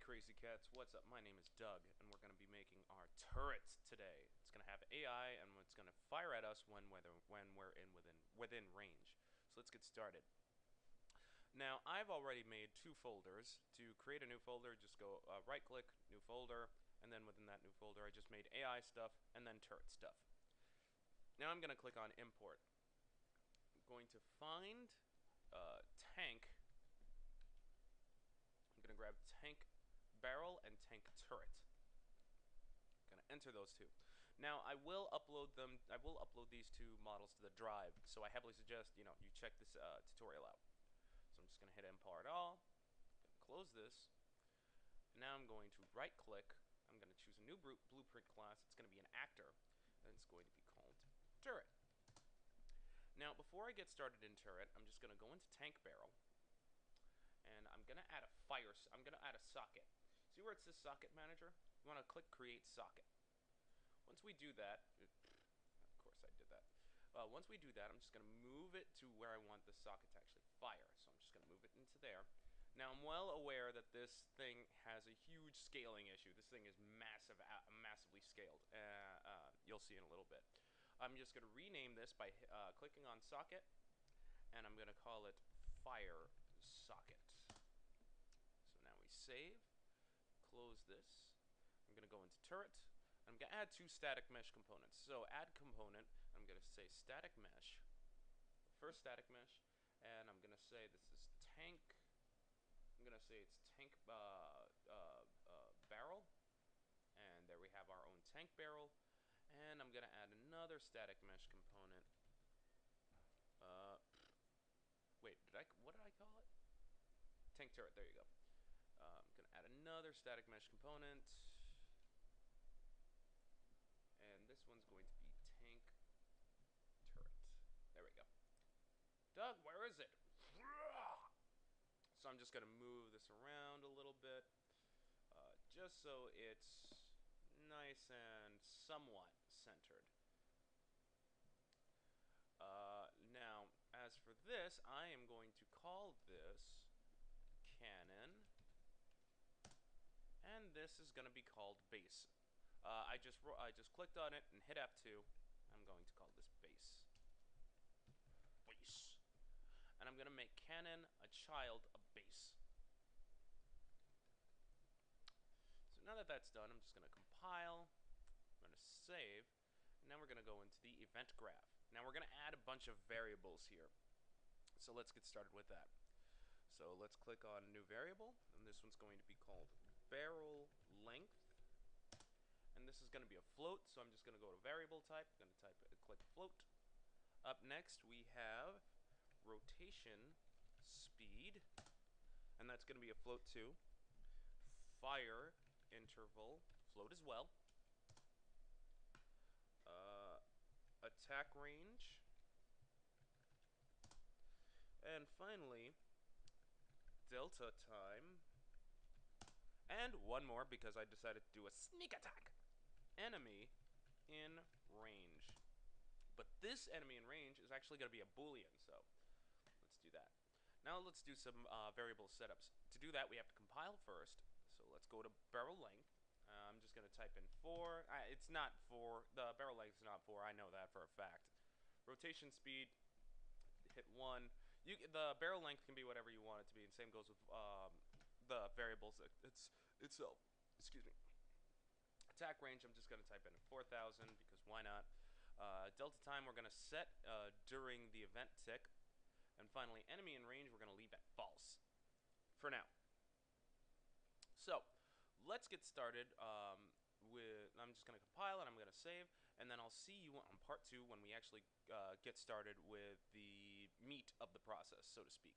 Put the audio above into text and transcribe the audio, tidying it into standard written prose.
crazy cats, what's up? My name is Doug, and we're going to be making our turret today. It's going to have AI, and it's going to fire at us when we're within range. So let's get started. Now, I've already made two folders. To create a new folder, just go right-click, new folder, and then within that new folder, I just made AI stuff and then turret stuff. Now I'm going to click on import. I'm going to find tank. I'm going to grab tank barrel and tank turret. I'm going to enter those two. Now I will upload these two models to the drive, so I heavily suggest you check this tutorial out. So I'm just going to hit import all, close this, and now I'm going to right click. I'm going to choose a new blueprint class. It's going to be an actor, and it's going to be called turret. Now before I get started in turret, I'm just going to go into tank barrel, and I'm going to add a socket. See where it says socket manager? You want to click create socket. Once we do that, of course I did that. Once we do that, I'm just going to move it to where I want the socket to actually fire. So I'm just going to move it into there. Now I'm well aware that this thing has a huge scaling issue. This thing is massively scaled. You'll see in a little bit. I'm just going to rename this by clicking on socket, and I'm going to call it fire socket. So now we save, close this. I'm going to go into turret. I'm going to add two static mesh components. So add component, I'm going to say static mesh, first static mesh, and I'm going to say this is tank. I'm going to say it's tank barrel, and there we have our own tank barrel. And I'm going to add another static mesh component. Wait, what did I call it? Tank turret, there you go. I'm going to add another static mesh component. And this one's going to be tank turret. There we go. Doug, where is it? So I'm just going to move this around a little bit, just so it's nice and somewhat centered. Now, as for this, I am going to call this cannon, and this is going to be called base. I just clicked on it and hit F2. I'm going to call this base. Base. And I'm going to make cannon a child of base. So now that that's done, I'm just going to compile. I'm going to save. And now we're going to go into the event graph. Now we're going to add a bunch of variables here. So let's get started with that. So let's click on new variable, and this one's going to be called barrel length. And this is going to be a float, so I'm just going to go to variable type. I'm going to click float. Up next we have rotation speed, and that's going to be a float too. Fire interval, float as well. Attack range, and finally delta time, and one more because I decided to do a sneak attack. Enemy in range. But this enemy in range is actually going to be a boolean, so let's do that. Now let's do some variable setups. To do that, we have to compile first. So let's go to barrel length. I'm just going to type in 4. It's not 4. The barrel length is not 4. I know that for a fact. Rotation speed, hit 1. The barrel length can be whatever you want it to be, and same goes with the variables itself. Excuse me. Attack range, I'm just going to type in 4,000 because why not? Delta time we're going to set during the event tick. And finally, enemy in range we're going to leave at false for now. So let's get started I'm just going to compile and I'm going to save, and then I'll see you on part 2 when we actually get started with the meat of the process, so to speak.